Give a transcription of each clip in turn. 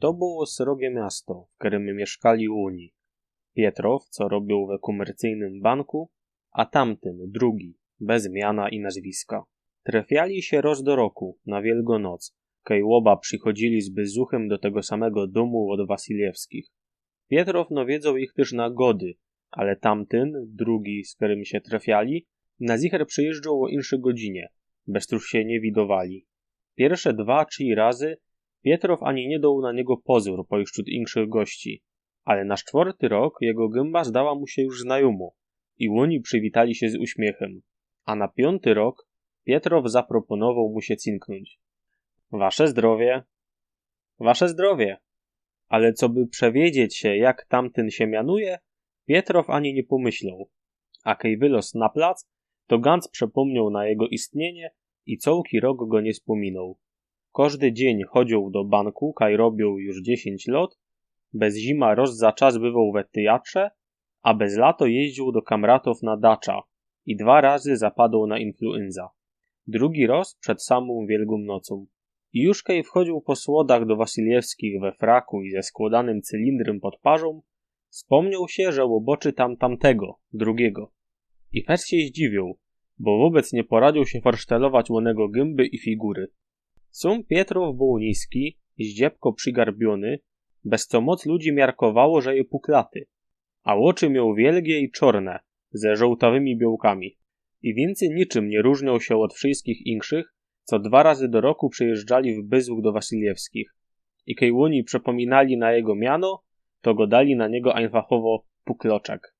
To było srogie miasto, w którym mieszkali oni. Pietrow, co robił w komercyjnym banku, a tamten, drugi, bez miana i nazwiska. Trafiali się roz do roku, na Wielgonoc, kej łoba przychodzili z bezuchem do tego samego domu od Wasiliewskich. Pietrow no wiedzą ich też na gody, ale tamten, drugi, z którym się trafiali, na zicher przyjeżdżał o inszej godzinie, bez których się nie widowali. Pierwsze 2-3 razy Pietrow ani nie dał na niego pozór pośród inszych gości, ale na 4. rok jego gęba zdała mu się już znajomo i oni przywitali się z uśmiechem, a na 5. rok Pietrow zaproponował mu się cinknąć. Wasze zdrowie. Wasze zdrowie. Ale co by przewiedzieć się, jak tamten się mianuje, Pietrow ani nie pomyślał. A kej wylos na plac, to Gans przepomniał na jego istnienie i całki rok go nie wspominał. Każdy dzień chodził do banku, kaj robił już 10 lat, bez zima roz za czas bywał we teatrze, a bez lato jeździł do kamratów na dacza i 2 razy zapadł na influenza. Drugi raz przed samą Wielką Nocą. I już kej wchodził po słodach do Wasiliewskich we fraku i ze składanym cylindrem pod parzą, wspomniał się, że łoboczy tam tamtego, drugiego. I fest się zdziwił, bo wobec nie poradził się forsztelować łonego gęby i figury. Sum Pietrow był niski, zdziepko przygarbiony, bez co moc ludzi miarkowało, że je puklaty, a oczy miał wielgie i czorne, ze żołtawymi białkami. I więcej niczym nie różniał się od wszystkich inszych, co 2 razy do roku przyjeżdżali w Byzuch do Wasiliewskich. I kej łoni przypominali na jego miano, to go dali na niego einfachowo pukloczek.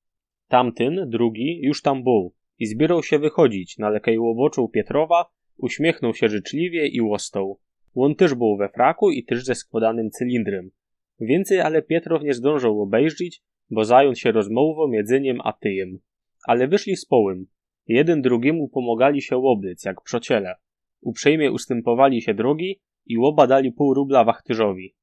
Tamtyn, drugi, już tam był i zbierał się wychodzić, no ale kej łoboczył Pietrowa, uśmiechnął się życzliwie i łostał. On też był we fraku i też ze składanym cylindrem. Więcej ale Pietrow nie zdążył obejrzeć, bo zająć się rozmową, jedzeniem a tyjem. Ale wyszli z połym. Jeden drugiemu pomagali się łobyc, jak przociele. Uprzejmie ustępowali się drogi i łoba dali pół rubla wachtyżowi.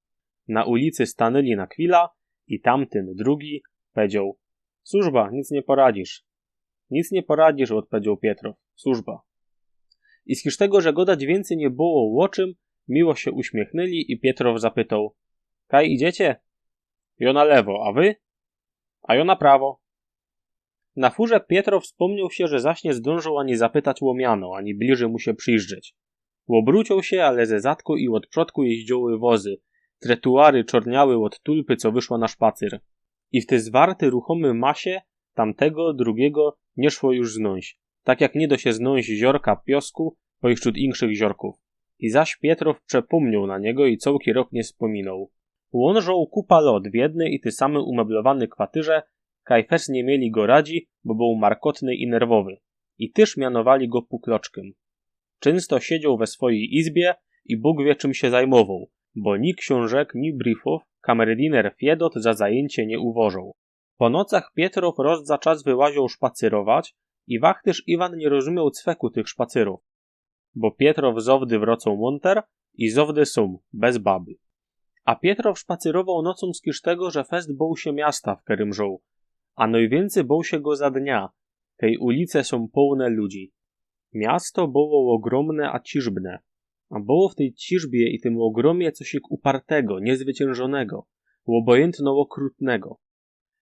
Na ulicy stanęli na chwila i tamten, drugi, powiedział: służba, nic nie poradzisz. Nic nie poradzisz, odpowiedział Pietrow. Służba. I z tego, że godać więcej nie było o czym, miło się uśmiechnęli i Pietrow zapytał: kaj idziecie? Jo na lewo, a wy? A jo na prawo. Na furze Pietrow wspomniał się, że zaś nie zdążył ani zapytać łomiano, ani bliżej mu się przyjrzeć. Łobrócił się, ale ze zadku i od przodku jeździły wozy. Tretuary czorniały od tulpy, co wyszła na szpacer. I w te zwarty ruchomy masie tamtego, drugiego nie szło już znąć. Tak jak nie do się znąć ziorka piosku pośród inszych ziorków. I zaś Pietrow przepomniał na niego i całki rok nie wspominał. Łążą kupa lot w jednej i ty samy umeblowany kwatyrze, kajfes nie mieli go radzi, bo był markotny i nerwowy. I też mianowali go pukloczkiem. Często siedział we swojej izbie i Bóg wie czym się zajmował, bo ni książek, ni briefów kamerdiner Fiedot za zajęcie nie uwożał. Po nocach Pietrow roz za czas wyłaził szpacerować i wachtyż Iwan nie rozumiał cweku tych szpacerów, bo Pietrow zowdy wrocą monter i zowdy sum, bez baby. A Pietrow szpacerował nocą z tego, że fest bał się miasta, w którym żył, a najwięcej bał się go za dnia, tej ulice są pełne ludzi. Miasto było ogromne a ciżbne, a było w tej ciżbie i tym ogromie coś upartego, niezwyciężonego, obojętno okrutnego.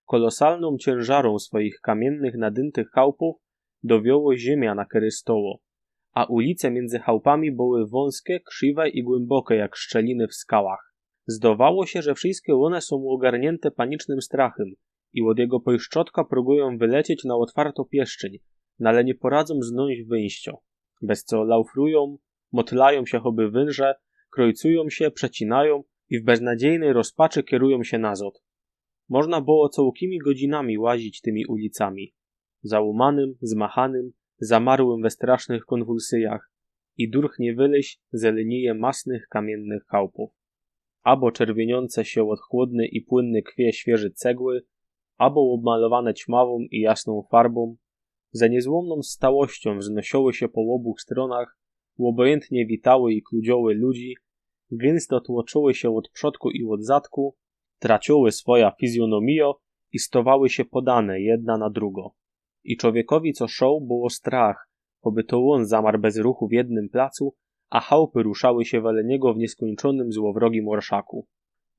Kolosalną ciężarą swoich kamiennych nadętych chałupów dowiało ziemia na kery stoło, a ulice między chałupami były wąskie, krzywe i głębokie jak szczeliny w skałach. Zdawało się, że wszystkie one są ogarnięte panicznym strachem i od jego pojszczotka próbują wylecieć na otwartą pieszczeń, no ale nie poradzą znąć wyjścia. Bez co laufrują, motlają się choby węże, krojcują się, przecinają i w beznadziejnej rozpaczy kierują się nazad. Można było całkimi godzinami łazić tymi ulicami, załumanym, zmachanym, zamarłym we strasznych konwulsyjach i durch nie wyleźć ze linije masnych kamiennych chałupów. Albo czerwieniące się od chłodny i płynny kwie świeży cegły, albo obmalowane ćmawą i jasną farbą, ze niezłomną stałością wznosiły się po obu stronach, obojętnie witały i kludzioły ludzi, gęsto tłoczyły się od przodku i od zadku, traciły swoja fizjonomio i stowały się podane jedna na drugo. I człowiekowi, co szał, było strach, choby to on zamarł bez ruchu w jednym placu, a chałupy ruszały się wele niego w nieskończonym złowrogim orszaku.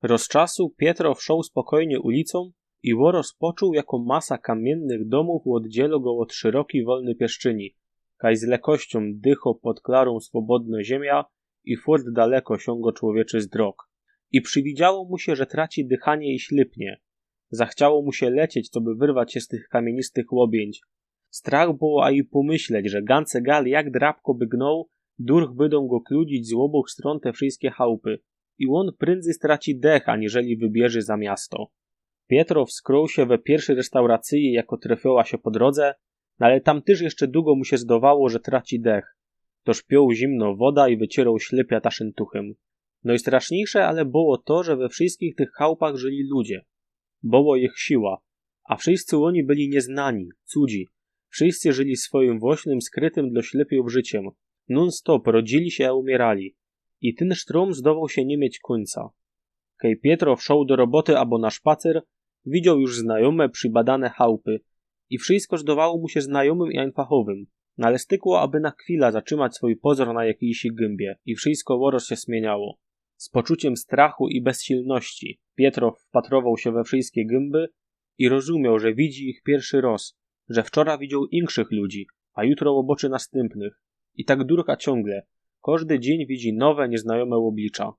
Rozczasu Pietrow szł spokojnie ulicą i Łoros poczuł, jako masa kamiennych domów oddzielo go od szerokiej wolnej pieszczyni, kaj z lekkością dycho pod klarą swobodna ziemia i furt daleko siągo człowieczy z drog. I przywidziało mu się, że traci dychanie i ślipnie. Zachciało mu się lecieć, co by wyrwać się z tych kamienistych łobięć. Strach było, a i pomyśleć, że gance gal jak drapko by gnął, durch bydą go kludzić z obu stron te wszystkie chałupy. I on prędzej straci dech, aniżeli wybierze za miasto. Pietrow skrył się we pierwszej restauracji, jako trafiła się po drodze, ale tam też jeszcze długo mu się zdawało, że traci dech. Toż piął zimno woda i wycierał ślepia taszyntuchem. No i straszniejsze ale było to, że we wszystkich tych chałupach żyli ludzie. Było ich siła, a wszyscy oni byli nieznani, cudzi. Wszyscy żyli swoim własnym, skrytym dla ślepiów życiem. Non-stop rodzili się, a umierali. I ten sztrom zdawał się nie mieć końca. Kej Pietrow szedł do roboty albo na szpacer, widział już znajome, przybadane chałupy. I wszystko zdawało mu się znajomym i einfachowym. Ale stykło, aby na chwilę zatrzymać swój pozór na jakiejś gębie. I wszystko Łoros się zmieniało. Z poczuciem strachu i bezsilności Pietrow wpatrował się we wszystkie gęby i rozumiał, że widzi ich pierwszy raz, że wczoraj widział inszych ludzi, a jutro oboczy następnych. I tak durka ciągle. Każdy dzień widzi nowe, nieznajome oblicza.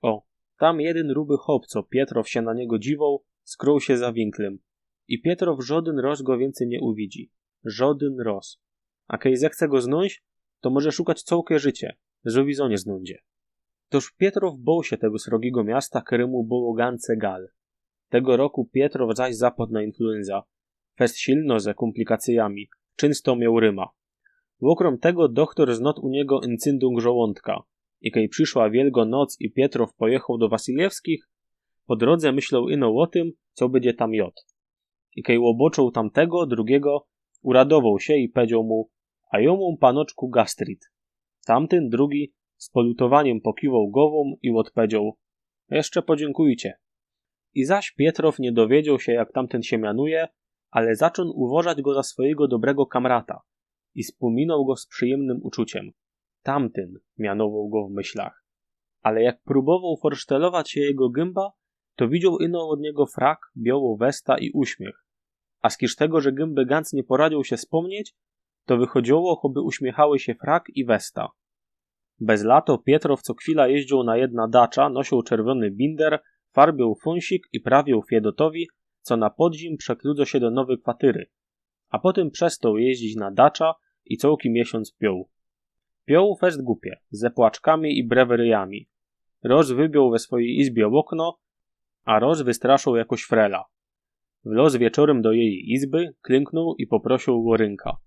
O, tam jeden ruby chłop, co Pietrow się na niego dziwał, skrył się za winklem. I Pietrow żaden roz go więcej nie uwidzi. Żaden roz. A kej zechce go znąć, to może szukać całkie życie. Zowizo nie znądzie. Toż Pietrow bał się tego srogiego miasta, któremu było gance gal. Tego roku Pietrow zaś zapadł na influenza. Fest silno ze komplikacjami. Często miał ryma. Okrom tego doktor znot u niego incydung żołądka. I kiedy przyszła wielgo noc i Pietrow pojechał do Wasyliewskich, po drodze myślał ino o tym, co będzie tam jod. I kiedy oboczył tamtego, drugiego, uradował się i powiedział mu, a jemu panoczku gastrit. Tamten drugi z polutowaniem pokiwał głową i odpowiedział, jeszcze podziękujcie. I zaś Pietrow nie dowiedział się, jak tamten się mianuje, ale zaczął uważać go za swojego dobrego kamrata i wspominał go z przyjemnym uczuciem. Tamten mianował go w myślach. Ale jak próbował forsztelować się jego gęba, to widział ino od niego frak, białą westa i uśmiech. A z tego, że gęby Gans nie poradził się wspomnieć, to wychodziło, choby uśmiechały się frak i westa. Bez lato Pietrow co chwila jeździł na jedna dacza, nosił czerwony binder, farbił fonsik i prawił Fiedotowi, co na podzim przekludzo się do nowej kwatyry. A potem przestał jeździć na dacza i całki miesiąc piął. Piął fest głupie, ze płaczkami i breweryjami. Roz wybiął we swojej izbie okno, a roz wystraszył jakoś frela. Wlazł wieczorem do jej izby, klęknął i poprosił łorynka.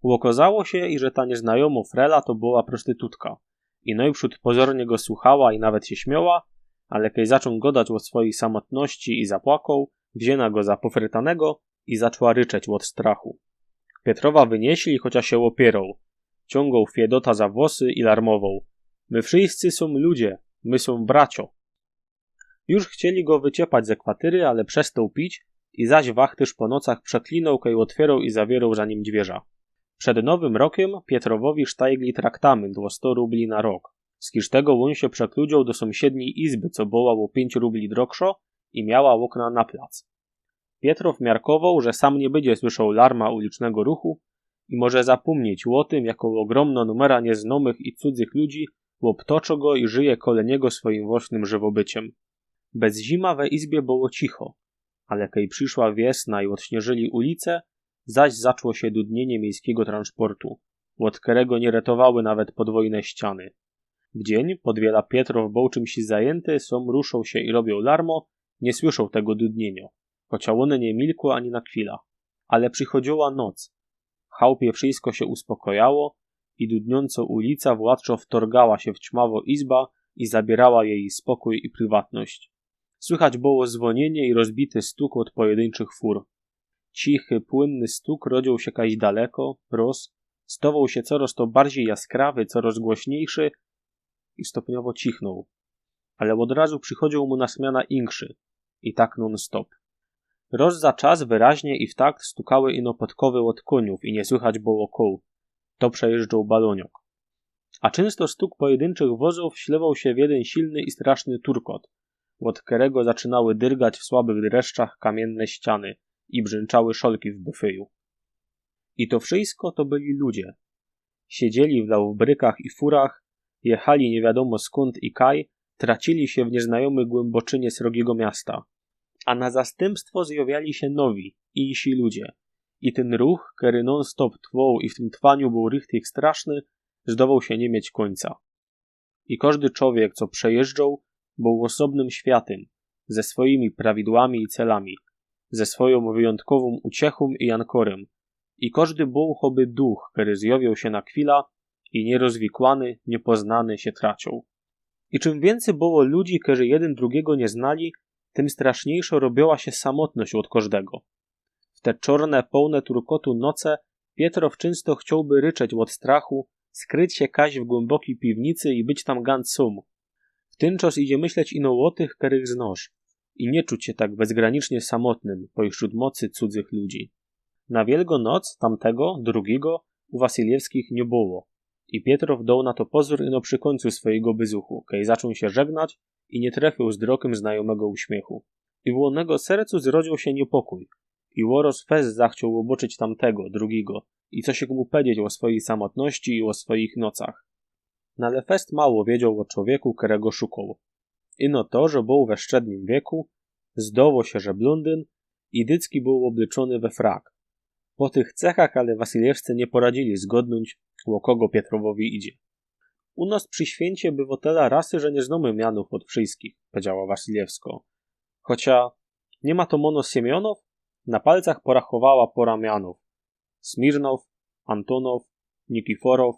Okazało się, i że ta nieznajomo frela to była prostytutka. I najprzód pozornie go słuchała i nawet się śmiała, ale kiedy zaczął godać o swojej samotności i zapłakał, wzięła go za pofrytanego i zaczęła ryczeć od strachu. Pietrowa wynieśli, chociaż się opierał. Ciągał Fiedota za włosy i larmował. My wszyscy są ludzie, my są bracio. Już chcieli go wyciepać ze kwatyry, ale przestał pić i zaś wachtyż po nocach przeklinał, kaj otwierał i zawierał za nim dźwierza. Przed nowym rokiem Pietrowowi sztajgli traktament o 100 rubli na rok. Z tego on się przekludział do sąsiedniej izby, co była o 5 rubli drogszo i miała okna na plac. Pietrow miarkował, że sam nie będzie słyszał larma ulicznego ruchu i może zapomnieć o tym, jako ogromna numera nieznomych i cudzych ludzi łoptoczo go i żyje kole niego swoim własnym żywobyciem. Bez zima we izbie było cicho, ale kiedy przyszła wiosna i odśnieżyli ulice, zaś zaczło się dudnienie miejskiego transportu, od którego nie ratowały nawet podwójne ściany. W dzień, pod wiela Pietrow był czymś zajęty, som ruszał się i robił larmo, nie słyszał tego dudnienia, chociaż one nie milkło ani na chwila. Ale przychodziła noc. W chałupie wszystko się uspokojało i dudniąco ulica władczo wtorgała się w ćmawo izba i zabierała jej spokój i prywatność. Słychać było dzwonienie i rozbity stuk od pojedynczych fur. Cichy, płynny stuk rodził się kaś daleko, stawał się coraz to bardziej jaskrawy, coraz głośniejszy i stopniowo cichnął. Ale od razu przychodził mu na zmianę inszy. I tak non-stop. Roz za czas wyraźnie i w takt stukały ino podkowy od koniów i nie słychać było kół. To przejeżdżał baloniok. A często stuk pojedynczych wozów ślewał się w jeden silny i straszny turkot. od którego zaczynały dyrgać w słabych dreszczach kamienne ściany i brzęczały szolki w byfyju. I to wszystko to byli ludzie. Siedzieli w lałbrykach i furach, jechali nie wiadomo skąd i kaj, tracili się w nieznajomej głęboczynie srogiego miasta. A na zastępstwo zjawiali się nowi, insi ludzie. I ten ruch, który non-stop trwał i w tym trwaniu był richtig straszny, zdawał się nie mieć końca. I każdy człowiek, co przejeżdżał, był osobnym światem, ze swoimi prawidłami i celami, ze swoją wyjątkową uciechą i ankorem. I każdy był choby duch, który zjawiał się na chwilę i nierozwikłany, niepoznany się tracił. I czym więcej było ludzi, którzy jeden drugiego nie znali, tym straszniejszo robiła się samotność od każdego. W te czarne, pełne turkotu noce Pietrow często chciałby ryczeć od strachu, skryć się kaś w głębokiej piwnicy i być tam ganz sum. W ten czas idzie myśleć ino o tych, których znasz i nie czuć się tak bezgranicznie samotnym pośród mocy cudzych ludzi. Na Wielgonoc tamtego, drugiego, u Wasyliewskich nie było i Pietrow dał na to pozór ino przy końcu swojego bezuchu, kiedy zaczął się żegnać i nie trafił z wzrokiem znajomego uśmiechu. I w łonego sercu zrodził się niepokój i Łoros fez zachciał oboczyć tamtego, drugiego i coś mu powiedzieć o swojej samotności i o swoich nocach. No ale fest mało wiedział o człowieku, którego szukał. Ino to, że był we szczednim wieku, zdało się, że blondyn i dycki był obleczony we frak. Po tych cechach ale Wasyliewscy nie poradzili zgodnąć, o kogo Pietrowowi idzie. U nas przy święcie bywa tyle rasy, że nie znamy mianów od wszystkich, powiedziała Wasyliewsko. Chocia nie ma to mono Siemionow, na palcach porachowała pora mianów. Smirnow, Antonow, Nikiforow,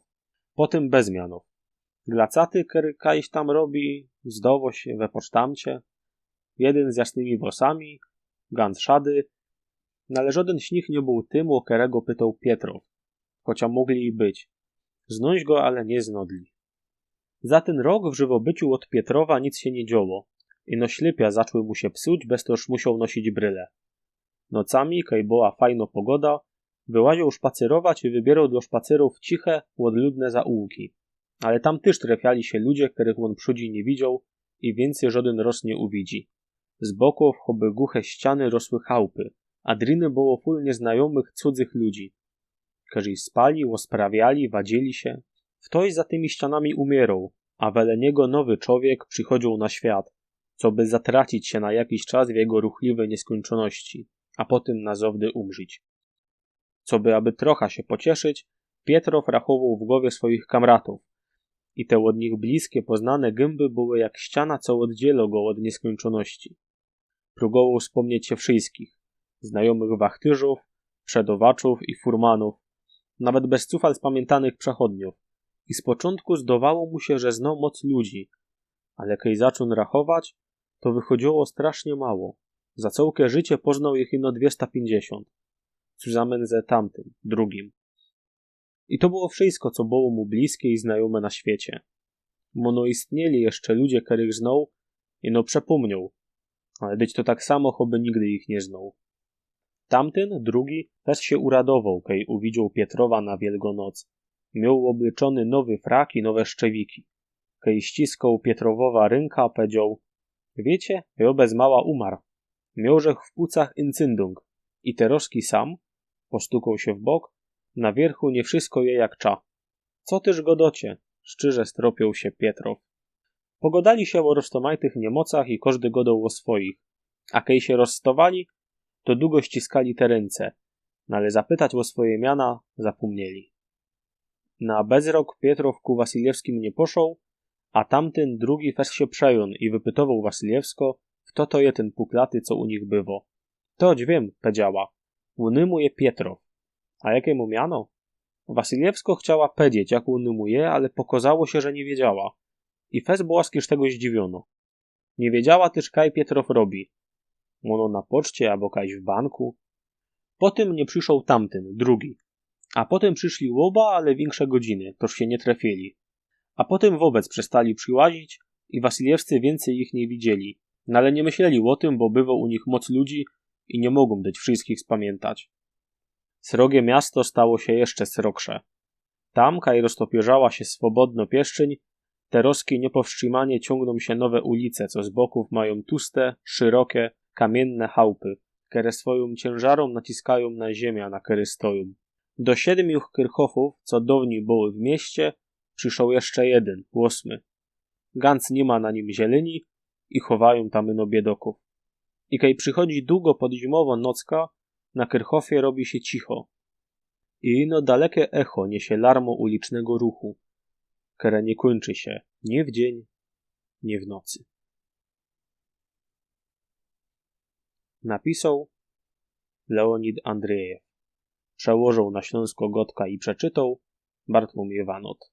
potem bez mianów. Glacaty, który kajś tam robi, zdało się we pocztamcie. Jeden z jasnymi włosami, ganz szady, ale żaden z nich nie był tym, o którego pytał Pietrow, chocia mogli i być. Znąć go, ale nie znodli. Za ten rok w żywobyciu od Pietrowa nic się nie działo. Ino ślepia zaczły mu się psuć, bez toż musiał nosić bryle. Nocami, kaj była fajno pogoda, wyłaził szpacerować i wybierał do szpacerów ciche, odludne zaułki. Ale tam też trafiali się ludzie, których on przodzi nie widział i więcej żaden roz nie uwidzi. Z boków choby głuche ściany rosły chałupy, a driny było full nieznajomych, cudzych ludzi. Którzy spali, osprawiali, wadzili się. Ktoś za tymi ścianami umierał, a wele niego nowy człowiek przychodził na świat, co by zatracić się na jakiś czas w jego ruchliwej nieskończoności, a potem na zowdy umrzeć. Co by, aby trochę się pocieszyć, Pietrow rachował w głowie swoich kamratów i te od nich bliskie, poznane gęby były jak ściana, co oddziela go od nieskończoności. Próbował wspomnieć się wszystkich, znajomych wachtyżów, przedowaczów i furmanów, nawet bez cufal spamiętanych przechodniów. I z początku zdawało mu się, że znał moc ludzi, ale kiedy zaczął rachować, to wychodziło strasznie mało. Za całe życie poznał ich ino 250. Zusammen ze tamtym, drugim. I to było wszystko, co było mu bliskie i znajome na świecie. Mono istnieli jeszcze ludzie, których znał, ino przepomniał, ale być to tak samo, choby nigdy ich nie znał. Tamten, drugi, też się uradował, kiedy uwidział Pietrowa na Wielgonoc. Miał obleczony nowy frak i nowe szczewiki. Kiedy ściskał Pietrowowa ręka, powiedział: wiecie, ja bez mała umarł. Miałżech w płucach incydung i teroski sam, postukał się w bok, na wierchu nie wszystko je jak cza. Co tyż godocie? Szczerze stropiał się Pietrow. Pogodali się o roztomajtych niemocach i każdy godał o swoich. A kiedy się rozstawali, to długo ściskali te ręce, no ale zapytać o swoje miana zapomnieli. Na bezrok Pietrow ku Wasyliewskim nie poszł, a tamten drugi fes się przejął i wypytował Wasyliewsko, kto to je ten puklaty, co u nich było. Toć wiem, powiedziała. Unymu je Pietrow. A jakie mu miano? Wasyliewsko chciała powiedzieć, jak unymu je, ale pokazało się, że nie wiedziała. I fes błaskiż tego zdziwiono. Nie wiedziała też, kaj Pietrow robi. Mono na poczcie, albo kajś w banku. Potem nie przyszł tamten, drugi. A potem przyszli łoba, ale większe godziny, toż się nie trafili. A potem wobec przestali przyłazić i Wasyliewscy więcej ich nie widzieli. No ale nie myśleli o tym, bo bywa u nich moc ludzi i nie mogą dać wszystkich spamiętać. Srogie miasto stało się jeszcze sroksze. Tam, kaj roztopierzała się swobodno pieszczyń, Te roski niepowstrzymanie ciągną się nowe ulice, co z boków mają tłuste, szerokie, kamienne chałupy, które swoją ciężarą naciskają na ziemię, na które stoją. Do 7 kirchhoffów, co dawniej były w mieście, przyszł jeszcze jeden, 8. Ganz nie ma na nim zieleni i chowają tam ino biedoków. I kiedy przychodzi długo podzimowa nocka, na Kirchhoffie robi się cicho. I ino dalekie echo niesie larmo ulicznego ruchu, które nie kończy się nie w dzień, nie w nocy. Napisał Leonid Andrzejew. Przełożył na śląsko-gotka i przeczytał Bartłomiej Wanot.